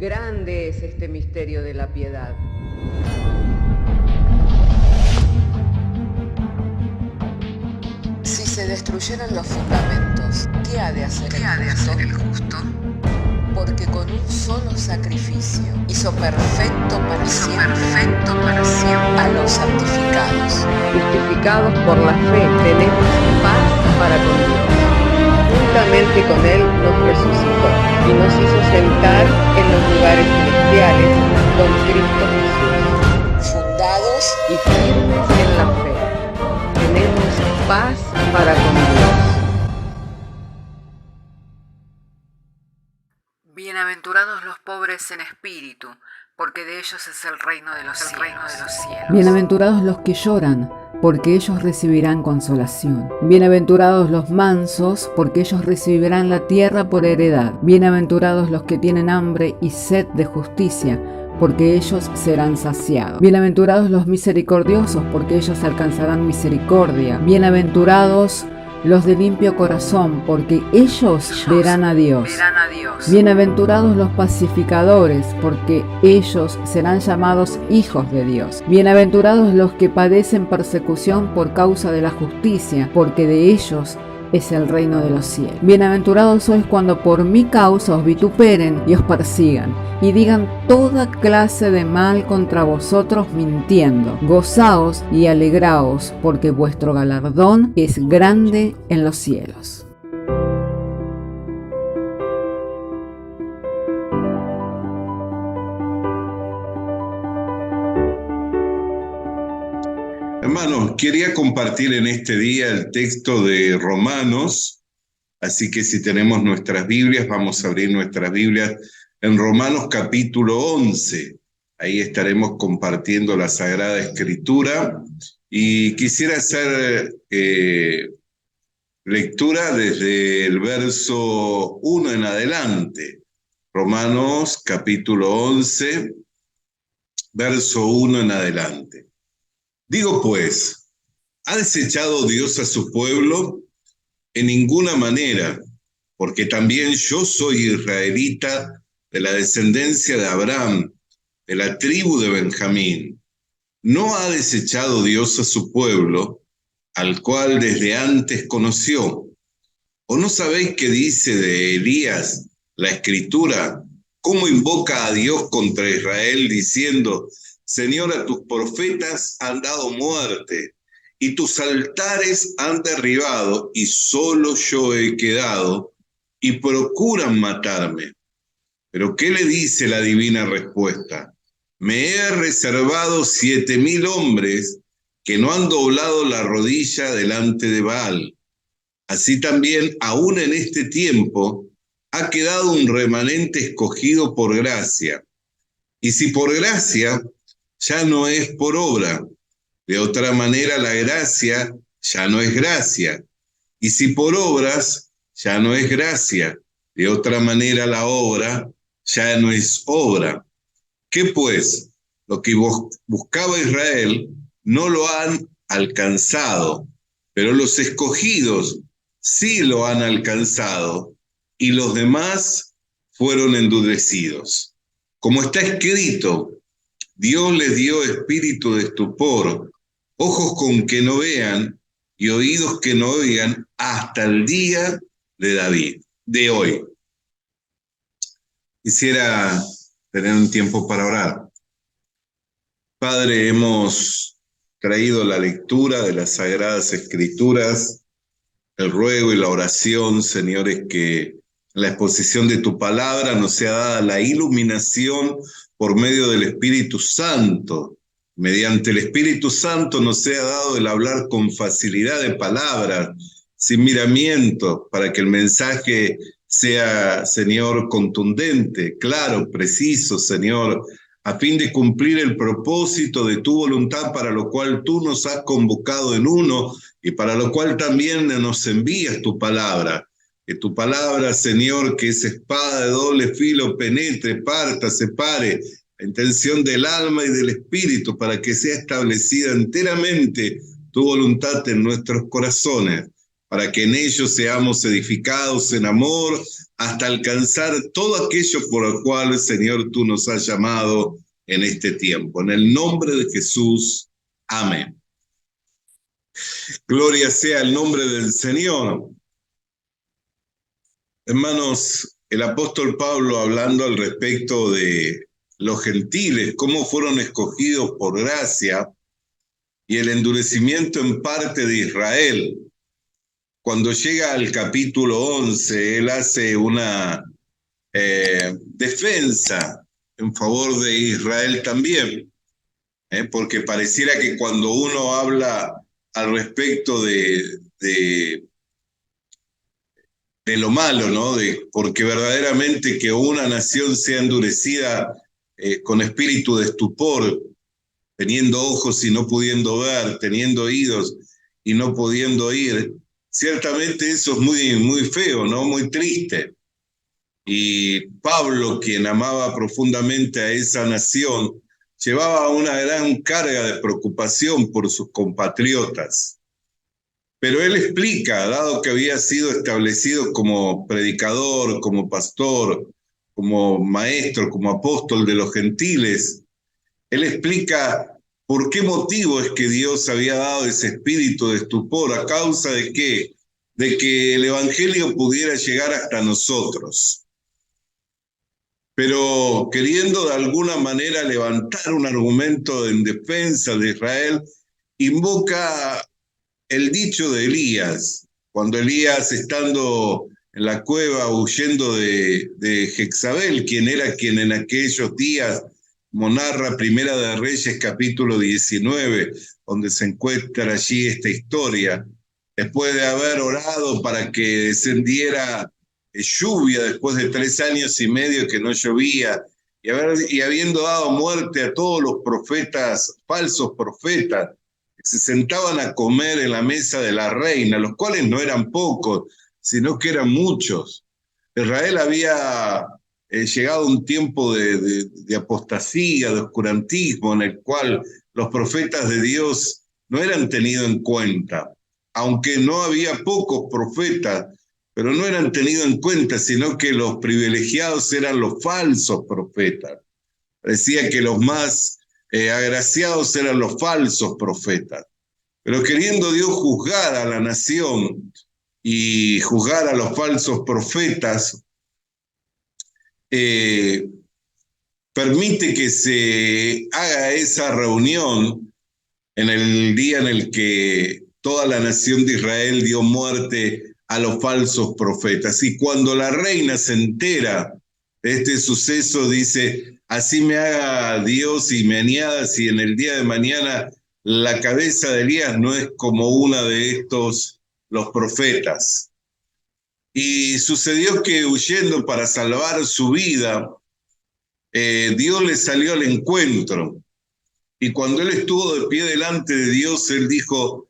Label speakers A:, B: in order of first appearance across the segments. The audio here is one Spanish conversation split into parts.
A: Grande es este misterio de la piedad.
B: Si se destruyeran los fundamentos, ¿qué ha de hacer el justo? Porque con un solo sacrificio hizo perfecto para siempre a los santificados.
A: Justificados por la fe, tenemos paz para con Dios. Juntamente con Él nos resucitó y nos hizo sentar en los lugares celestiales con Cristo Jesús.
B: Fundados
A: Y firmes en la fe, tenemos paz para con Dios.
B: Bienaventurados los pobres en espíritu, porque de ellos es el reino de los cielos.
C: Bienaventurados los que lloran, porque ellos recibirán consolación. Bienaventurados los mansos, porque ellos recibirán la tierra por heredad. Bienaventurados los que tienen hambre y sed de justicia, porque ellos serán saciados. Bienaventurados los misericordiosos, porque ellos alcanzarán misericordia. Bienaventurados los de limpio corazón, porque ellos verán a Dios. Bienaventurados los pacificadores, porque ellos serán llamados hijos de Dios. Bienaventurados los que padecen persecución por causa de la justicia, porque de ellos es el reino de los cielos. Bienaventurados sois cuando por mi causa os vituperen y os persigan, y digan toda clase de mal contra vosotros mintiendo. Gozaos y alegraos, porque vuestro galardón es grande en los cielos.
D: Hermanos, quería compartir en este día el texto de Romanos, así que si tenemos nuestras Biblias, vamos a abrir nuestras Biblias en Romanos capítulo 11. Ahí estaremos compartiendo la Sagrada Escritura y quisiera hacer lectura desde el verso 1 en adelante. Romanos capítulo 11, verso 1 en adelante. Digo pues, ¿ha desechado Dios a su pueblo? En ninguna manera, porque también yo soy israelita de la descendencia de Abraham, de la tribu de Benjamín. ¿No ha desechado Dios a su pueblo, al cual desde antes conoció? ¿O no sabéis qué dice de Elías la Escritura? ¿Cómo invoca a Dios contra Israel diciendo: Señor, a tus profetas han dado muerte, y tus altares han derribado, y solo yo he quedado, y procuran matarme? Pero ¿qué le dice la divina respuesta? Me he reservado 7,000 hombres que no han doblado la rodilla delante de Baal. Así también, aún en este tiempo, ha quedado un remanente escogido por gracia. Y si por gracia, ya no es por obra. De otra manera, la gracia ya no es gracia. Y si por obras, ya no es gracia. De otra manera, la obra ya no es obra. ¿Qué pues? Lo que buscaba Israel no lo han alcanzado, pero los escogidos sí lo han alcanzado, y los demás fueron endurecidos. Como está escrito, Dios les dio espíritu de estupor, ojos con que no vean y oídos que no oigan, hasta el día de David, de hoy. Quisiera tener un tiempo para orar. Padre, hemos traído la lectura de las Sagradas Escrituras, el ruego y la oración, Señor, es que en la exposición de tu palabra nos sea dada la iluminación por medio del Espíritu Santo. Mediante el Espíritu Santo nos sea dado el hablar con facilidad de palabras, sin miramiento, para que el mensaje sea, Señor, contundente, claro, preciso, Señor, a fin de cumplir el propósito de tu voluntad, para lo cual tú nos has convocado en uno y para lo cual también nos envías tu palabra. Que tu palabra, Señor, que es espada de doble filo, penetre, parta, separe la intención del alma y del espíritu, para que sea establecida enteramente tu voluntad en nuestros corazones, para que en ellos seamos edificados en amor hasta alcanzar todo aquello por lo cual, Señor, tú nos has llamado en este tiempo. En el nombre de Jesús, amén. Gloria sea el nombre del Señor. Hermanos, el apóstol Pablo, hablando al respecto de los gentiles, cómo fueron escogidos por gracia, y el endurecimiento en parte de Israel. Cuando llega al capítulo 11, él hace una defensa en favor de Israel también, porque pareciera que cuando uno habla al respecto de lo malo, ¿no? Porque verdaderamente que una nación sea endurecida con espíritu de estupor, teniendo ojos y no pudiendo ver, teniendo oídos y no pudiendo oír, ciertamente eso es muy, muy feo, ¿no? Muy triste. Y Pablo, quien amaba profundamente a esa nación, llevaba una gran carga de preocupación por sus compatriotas. Pero él explica, dado que había sido establecido como predicador, como pastor, como maestro, como apóstol de los gentiles, él explica por qué motivo es que Dios había dado ese espíritu de estupor, a causa de qué, de que el evangelio pudiera llegar hasta nosotros. Pero queriendo de alguna manera levantar un argumento en defensa de Israel, invoca el dicho de Elías, cuando Elías, estando en la cueva huyendo de Jezabel, quien en aquellos días, como narra Primera de Reyes capítulo 19, donde se encuentra allí esta historia, después de haber orado para que descendiera lluvia después de 3 años y medio que no llovía, y habiendo dado muerte a todos los profetas, falsos profetas, que se sentaban a comer en la mesa de la reina, los cuales no eran pocos, sino que eran muchos. Israel había llegado a un tiempo de apostasía, de oscurantismo, en el cual los profetas de Dios no eran tenidos en cuenta, aunque no había pocos profetas, pero no eran tenidos en cuenta, sino que los privilegiados eran los falsos profetas. Decía que los más agraciados eran los falsos profetas. Pero queriendo Dios juzgar a la nación y juzgar a los falsos profetas, permite que se haga esa reunión en el día en el que toda la nación de Israel dio muerte a los falsos profetas. Y cuando la reina se entera de este suceso, dice: así me haga Dios y me añada si en el día de mañana la cabeza de Elías no es como una de estos, los profetas. Y sucedió que, huyendo para salvar su vida, Dios le salió al encuentro. Y cuando él estuvo de pie delante de Dios, él dijo: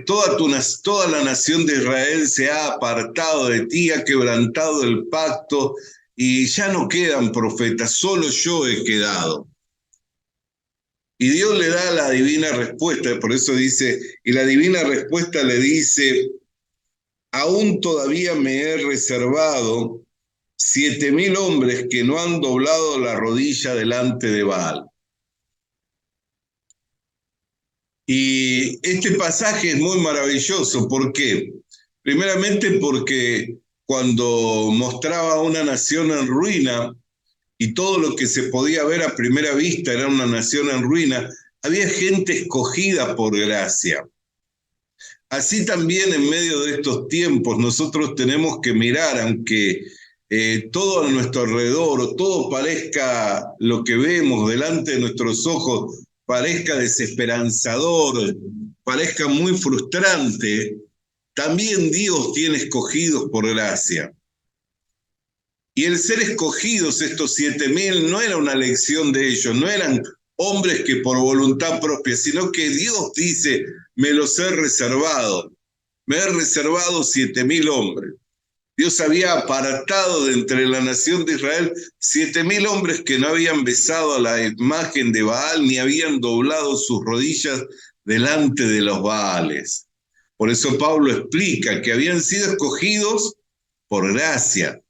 D: toda la nación de Israel se ha apartado de ti, ha quebrantado el pacto, y ya no quedan profetas, solo yo he quedado. Y Dios le da la divina respuesta, por eso dice, y la divina respuesta le dice: aún todavía me he reservado 7,000 hombres que no han doblado la rodilla delante de Baal. Y este pasaje es muy maravilloso. ¿Por qué? Primeramente porque cuando mostraba una nación en ruina, y todo lo que se podía ver a primera vista era una nación en ruina, había gente escogida por gracia. Así también en medio de estos tiempos nosotros tenemos que mirar, aunque todo a nuestro alrededor, o todo parezca, lo que vemos delante de nuestros ojos, parezca desesperanzador, parezca muy frustrante, también Dios tiene escogidos por gracia. Y el ser escogidos, estos 7,000, no era una elección de ellos, no eran hombres que por voluntad propia, sino que Dios dice: me los he reservado, me he reservado 7,000 hombres. Dios había apartado de entre la nación de Israel 7,000 hombres que no habían besado a la imagen de Baal ni habían doblado sus rodillas delante de los Baales. Por eso Pablo explica que habían sido escogidos por gracia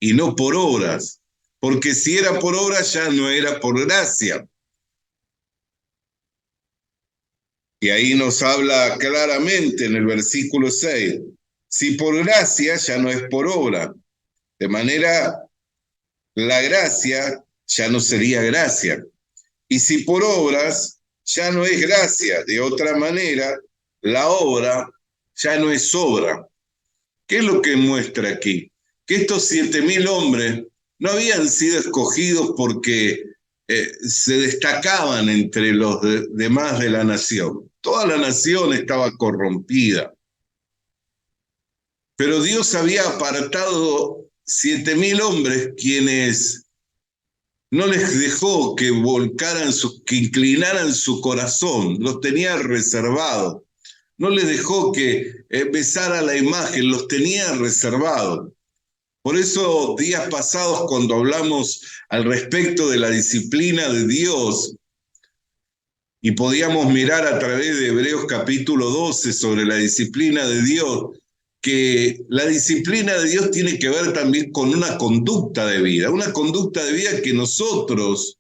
D: y no por obras, porque si era por obras ya no era por gracia. Y ahí nos habla claramente en el versículo 6, si por gracia ya no es por obra, de manera la gracia ya no sería gracia. Y si por obras ya no es gracia, de otra manera la obra ya no es obra. ¿Qué es lo que muestra aquí? Que estos 7.000 hombres no habían sido escogidos porque se destacaban entre los demás de la nación. Toda la nación estaba corrompida. Pero Dios había apartado 7.000 hombres quienes no les dejó que que inclinaran su corazón, los tenía reservados. No les dejó que besara la imagen, los tenía reservados. Por eso, días pasados, cuando hablamos al respecto de la disciplina de Dios, y podíamos mirar a través de Hebreos capítulo 12 sobre la disciplina de Dios, que la disciplina de Dios tiene que ver también con una conducta de vida que nosotros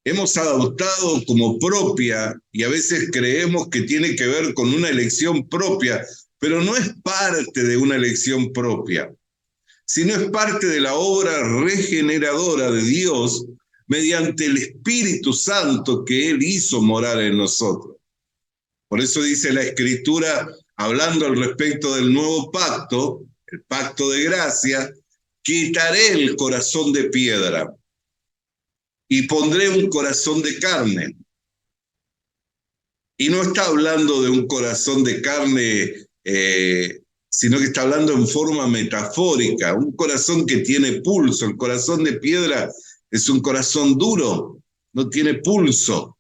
D: hemos adoptado como propia y a veces creemos que tiene que ver con una elección propia, pero no es parte de una elección propia, sino es parte de la obra regeneradora de Dios mediante el Espíritu Santo que Él hizo morar en nosotros. Por eso dice la Escritura, hablando al respecto del nuevo pacto, el pacto de gracia, quitaré el corazón de piedra y pondré un corazón de carne. Y no está hablando de un corazón de carne, sino que está hablando en forma metafórica, un corazón que tiene pulso. El corazón de piedra es un corazón duro, no tiene pulso.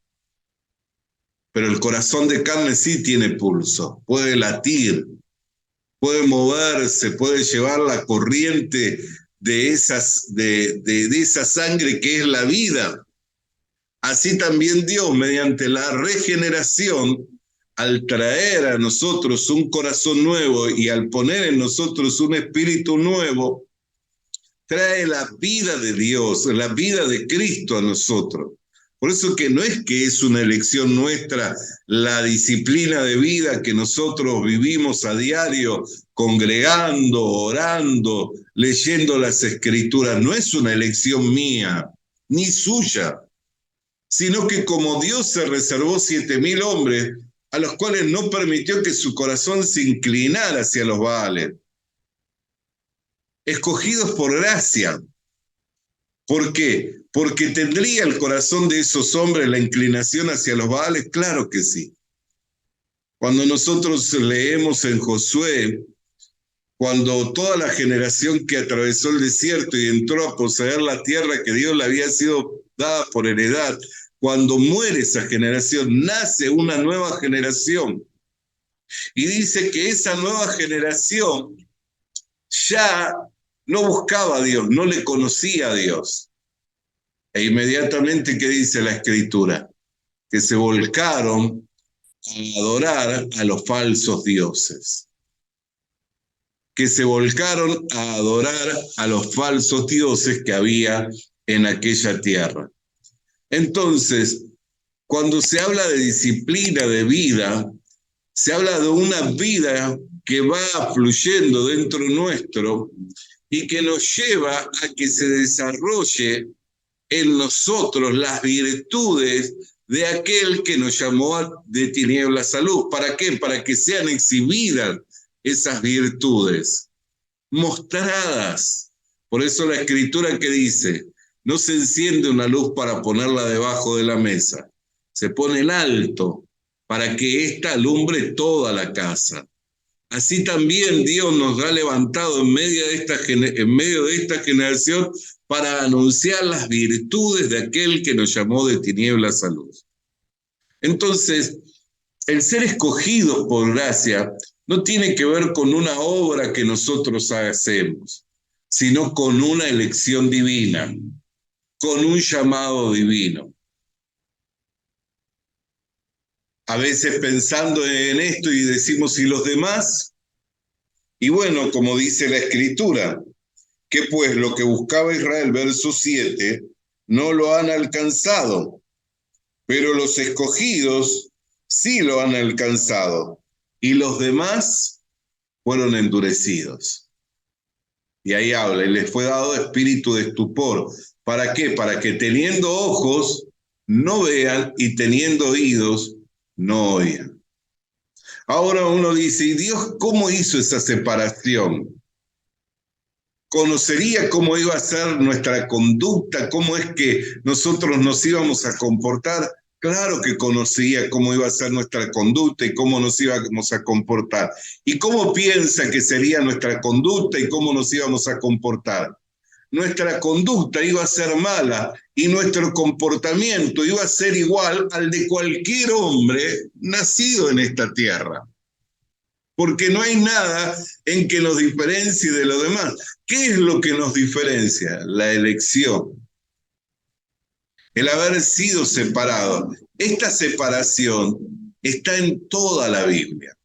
D: Pero el corazón de carne sí tiene pulso, puede latir, puede moverse, puede llevar la corriente de esa sangre que es la vida. Así también Dios, mediante la regeneración, al traer a nosotros un corazón nuevo y al poner en nosotros un espíritu nuevo, trae la vida de Dios, la vida de Cristo a nosotros. Por eso que no es que es una elección nuestra la disciplina de vida que nosotros vivimos a diario, congregando, orando, leyendo las Escrituras. No es una elección mía, ni suya, sino que como Dios se reservó 7.000 hombres, a los cuales no permitió que su corazón se inclinara hacia los Baales, escogidos por gracia. ¿Por qué? Porque tendría el corazón de esos hombres la inclinación hacia los Baales, claro que sí. Cuando nosotros leemos en Josué, cuando toda la generación que atravesó el desierto y entró a poseer la tierra que Dios le había sido dada por heredad, cuando muere esa generación, nace una nueva generación. Y dice que esa nueva generación ya no buscaba a Dios, no le conocía a Dios. E inmediatamente, ¿qué dice la Escritura? Que se volcaron a adorar a los falsos dioses. Que se volcaron a adorar a los falsos dioses que había en aquella tierra. Entonces, cuando se habla de disciplina de vida, se habla de una vida que va fluyendo dentro nuestro y que nos lleva a que se desarrolle en nosotros las virtudes de aquel que nos llamó de tinieblas a luz. ¿Para qué? Para que sean exhibidas esas virtudes, mostradas. Por eso la Escritura que dice, no se enciende una luz para ponerla debajo de la mesa, se pone en alto para que ésta alumbre toda la casa. Así también Dios nos ha levantado en medio de esta generación para anunciar las virtudes de aquel que nos llamó de tinieblas a luz. Entonces, el ser escogidos por gracia no tiene que ver con una obra que nosotros hacemos, sino con una elección divina, con un llamado divino. A veces pensando en esto y decimos, ¿y los demás? Y bueno, como dice la Escritura, que pues lo que buscaba Israel, verso 7, no lo han alcanzado, pero los escogidos sí lo han alcanzado, y los demás fueron endurecidos. Y ahí habla, y les fue dado espíritu de estupor. ¿Para qué? Para que teniendo ojos no vean y teniendo oídos no oigan. Ahora uno dice, ¿y Dios cómo hizo esa separación? ¿Conocería cómo iba a ser nuestra conducta? ¿Cómo es que nosotros nos íbamos a comportar? Claro que conocía cómo iba a ser nuestra conducta y cómo nos íbamos a comportar. ¿Y cómo piensa que sería nuestra conducta y cómo nos íbamos a comportar? Nuestra conducta iba a ser mala y nuestro comportamiento iba a ser igual al de cualquier hombre nacido en esta tierra. Porque no hay nada en que nos diferencie de lo demás. ¿Qué es lo que nos diferencia? La elección. El haber sido separado. Esta separación está en toda la Biblia.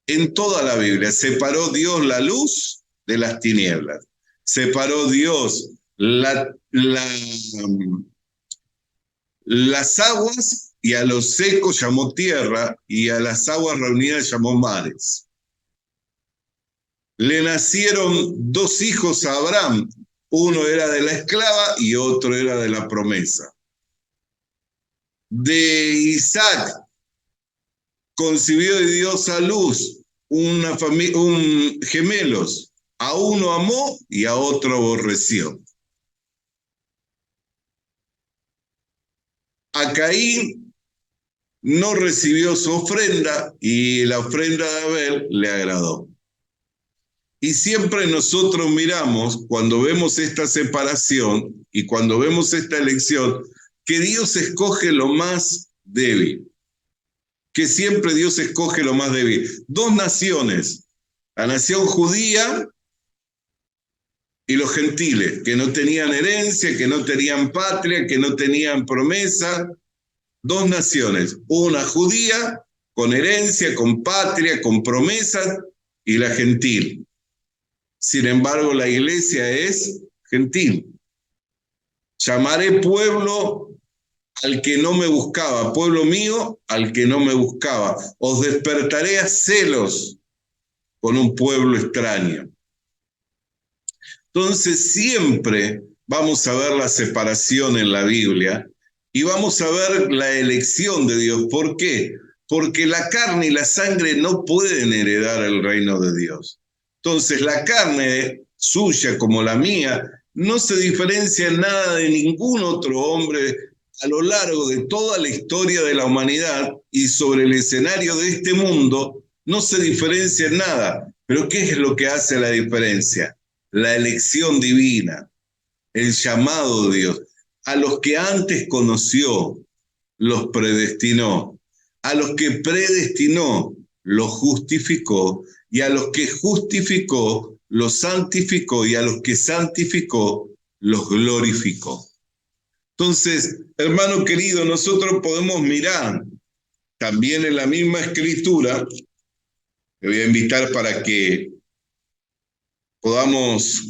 D: En toda la Biblia. Separó Dios la luz de las tinieblas. Separó Dios las aguas y a los secos llamó tierra y a las aguas reunidas llamó mares. Le nacieron 2 hijos a Abraham, uno era de la esclava y otro era de la promesa. De Isaac concibió de Dios a luz gemelos, a uno amó y a otro aborreció. A Caín no recibió su ofrenda y la ofrenda de Abel le agradó. Y siempre nosotros miramos, cuando vemos esta separación y cuando vemos esta elección, que Dios escoge lo más débil. Que siempre Dios escoge lo más débil. 2 naciones, la nación judía y los gentiles, que no tenían herencia, que no tenían patria, que no tenían promesa. 2 naciones, una judía con herencia, con patria, con promesas, y la gentil. Sin embargo, la iglesia es gentil. Llamaré pueblo al que no me buscaba, pueblo mío al que no me buscaba. Os despertaré a celos con un pueblo extraño. Entonces siempre vamos a ver la separación en la Biblia y vamos a ver la elección de Dios. ¿Por qué? Porque la carne y la sangre no pueden heredar el reino de Dios. Entonces la carne suya como la mía no se diferencia en nada de ningún otro hombre a lo largo de toda la historia de la humanidad y sobre el escenario de este mundo no se diferencia en nada. Pero ¿qué es lo que hace la diferencia? La elección divina, el llamado de Dios. A los que antes conoció, los predestinó. A los que predestinó, los justificó. Y a los que justificó, los santificó. Y a los que santificó, los glorificó. Entonces, hermano querido, nosotros podemos mirar también en la misma escritura. Le voy a invitar para que podamos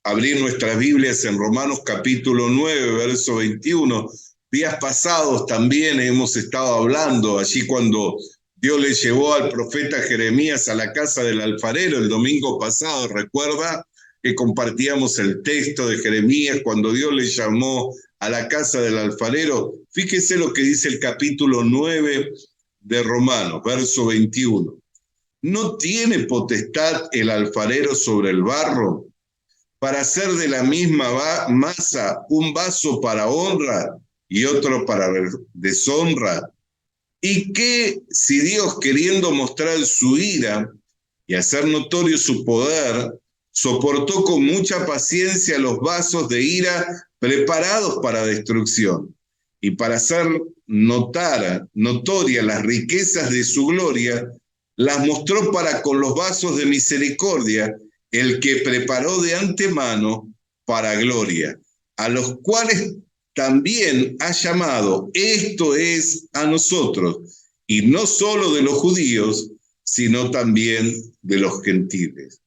D: abrir nuestras Biblias en Romanos capítulo 9, verso 21. Días pasados también hemos estado hablando, allí cuando Dios le llevó al profeta Jeremías a la casa del alfarero el domingo pasado. ¿Recuerda que compartíamos el texto de Jeremías cuando Dios le llamó a la casa del alfarero? Fíjese lo que dice el capítulo 9 de Romanos, verso 21. ¿No tiene potestad el alfarero sobre el barro para hacer de la misma masa un vaso para honra y otro para deshonra? ¿Y qué si Dios, queriendo mostrar su ira y hacer notorio su poder, soportó con mucha paciencia los vasos de ira preparados para destrucción y para hacer notoria las riquezas de su gloria, las mostró para con los vasos de misericordia, el que preparó de antemano para gloria, a los cuales también ha llamado, esto es, a nosotros, y no solo de los judíos, sino también de los gentiles.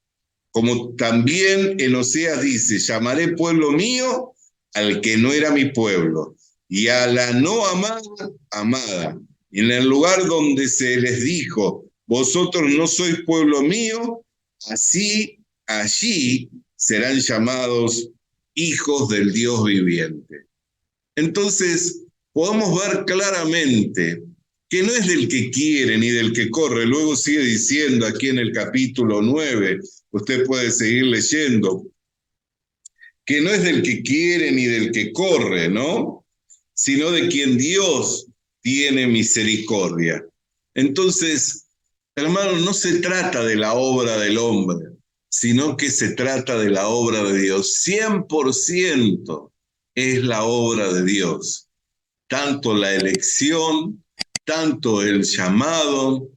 D: Como también en Oseas dice, llamaré pueblo mío al que no era mi pueblo, y a la no amada, amada. Y en el lugar donde se les dijo, vosotros no sois pueblo mío, así allí serán llamados hijos del Dios viviente. Entonces, podemos ver claramente que no es del que quiere ni del que corre. Luego sigue diciendo aquí en el capítulo 9, usted puede seguir leyendo, que no es del que quiere ni del que corre, ¿no? Sino de quien Dios tiene misericordia. Entonces, hermano, no se trata de la obra del hombre, sino que se trata de la obra de Dios. 100% es la obra de Dios. Tanto la elección, tanto el llamado,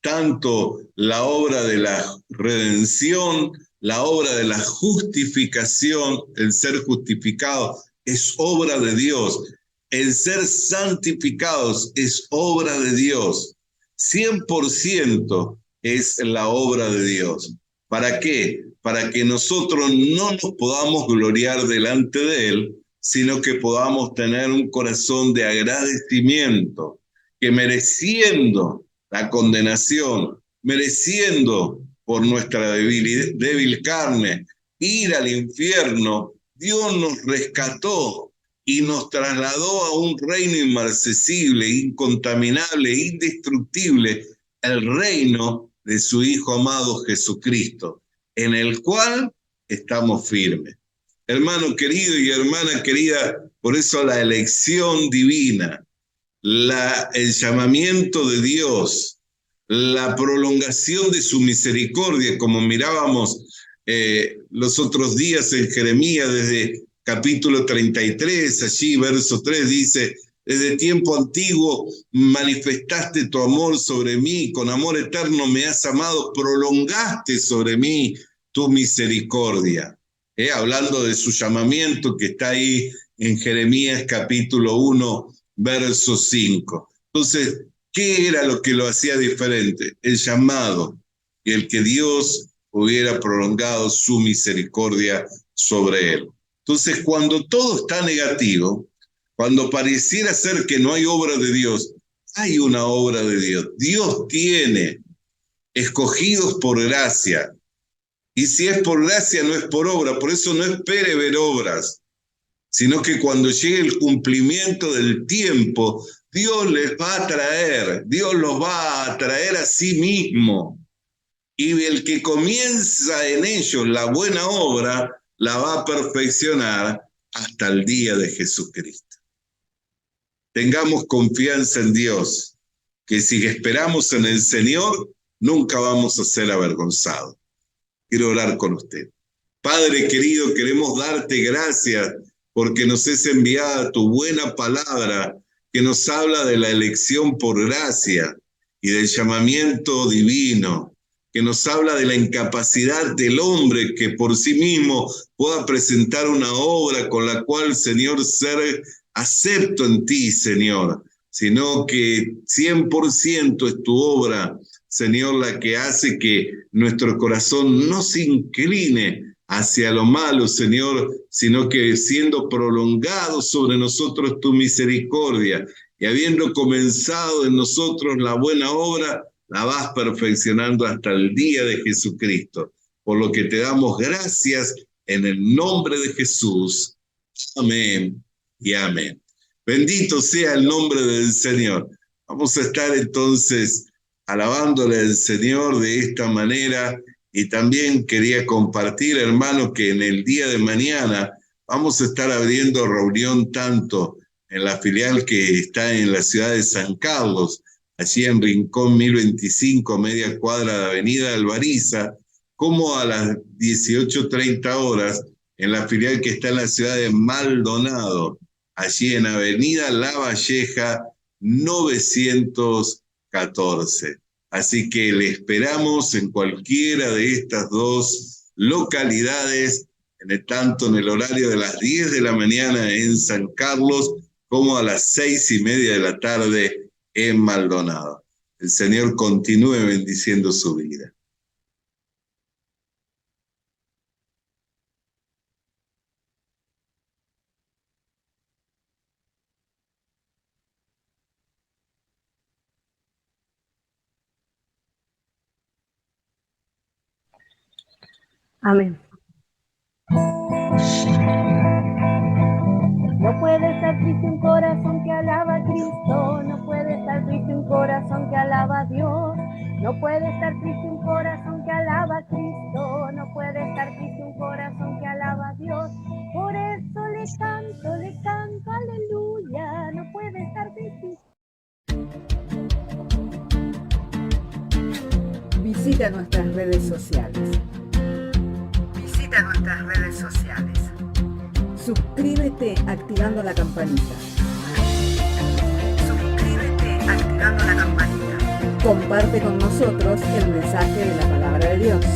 D: tanto la obra de la redención, la obra de la justificación, el ser justificado, es obra de Dios. El ser santificados es obra de Dios. 100% es la obra de Dios. ¿Para qué? Para que nosotros no nos podamos gloriar delante de Él, sino que podamos tener un corazón de agradecimiento, que mereciendo la condenación, mereciendo por nuestra débil carne ir al infierno, Dios nos rescató y nos trasladó a un reino inmarcesible, incontaminable, indestructible, el reino de su Hijo amado Jesucristo, en el cual estamos firmes. Hermano querido y hermana querida, por eso la elección divina, el llamamiento de Dios, la prolongación de su misericordia, como mirábamos los otros días en Jeremías, desde capítulo 33, allí verso 3 dice, desde tiempo antiguo manifestaste tu amor sobre mí, con amor eterno me has amado, prolongaste sobre mí tu misericordia. Hablando de su llamamiento que está ahí en Jeremías capítulo 1, verso 5. Entonces, ¿qué era lo que lo hacía diferente? El llamado y el que Dios hubiera prolongado su misericordia sobre él. Entonces, cuando todo está negativo, cuando pareciera ser que no hay obra de Dios, hay una obra de Dios. Dios tiene escogidos por gracia. Y si es por gracia, no es por obra. Por eso no espere ver obras, sino que cuando llegue el cumplimiento del tiempo, Dios les va a traer, Dios los va a traer a sí mismo. Y el que comienza en ellos la buena obra, la va a perfeccionar hasta el día de Jesucristo. Tengamos confianza en Dios, que si esperamos en el Señor, nunca vamos a ser avergonzados. Quiero orar con usted. Padre querido, queremos darte gracias porque nos es enviada tu buena palabra que nos habla de la elección por gracia y del llamamiento divino, que nos habla de la incapacidad del hombre que por sí mismo pueda presentar una obra con la cual, Señor, ser acepto en ti, Señor, sino que 100% es tu obra, Señor, la que hace que nuestro corazón no se incline hacia lo malo, Señor, sino que siendo prolongado sobre nosotros tu misericordia y habiendo comenzado en nosotros la buena obra, la vas perfeccionando hasta el día de Jesucristo. Por lo que te damos gracias en el nombre de Jesús. Amén y amén. Bendito sea el nombre del Señor. Vamos a estar entonces alabándole al Señor de esta manera. Y también quería compartir, hermano, que en el día de mañana vamos a estar abriendo reunión tanto en la filial que está en la ciudad de San Carlos, allí en Rincón 1025, media cuadra de Avenida Alvariza, como a las 18:30 horas en la filial que está en la ciudad de Maldonado, allí en Avenida La Valleja 914. Así que le esperamos en cualquiera de estas dos localidades tanto en el horario de las 10 de la mañana en San Carlos como a las 6:30 de la tarde en Maldonado. El Señor continúe bendiciendo su vida.
E: Amén. No puede estar triste un corazón que alaba a Cristo, no puede estar triste un corazón que alaba a Dios, no puede estar triste un corazón que alaba a Cristo, no puede estar triste un corazón que alaba a Dios, por eso le canto, aleluya, no puede estar triste.
C: Visita nuestras redes sociales. Suscríbete activando la campanita. Comparte con nosotros el mensaje de la palabra de Dios.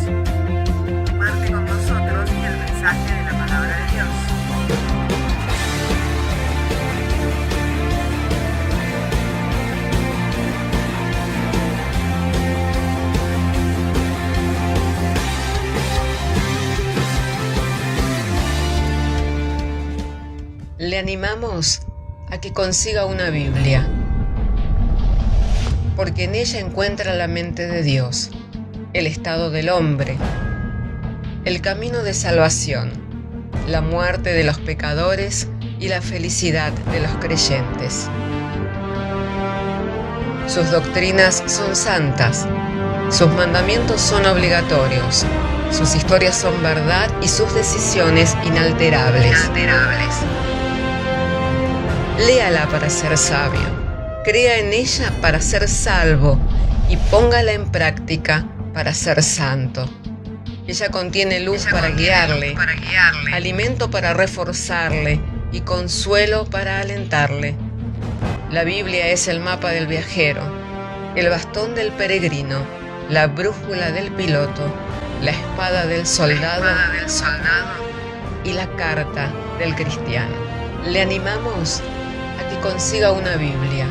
B: Le animamos a que consiga una Biblia, porque en ella encuentra la mente de Dios, el estado del hombre, el camino de salvación, la muerte de los pecadores y la felicidad de los creyentes. Sus doctrinas son santas, sus mandamientos son obligatorios, sus historias son verdad y sus decisiones inalterables. Léala para ser sabio, crea en ella para ser salvo y póngala en práctica para ser santo. Ella contiene luz para guiarle, alimento para reforzarle y consuelo para alentarle. La Biblia es el mapa del viajero, el bastón del peregrino, la brújula del piloto, la espada del soldado y la carta del cristiano. Le animamos a que consiga una Biblia,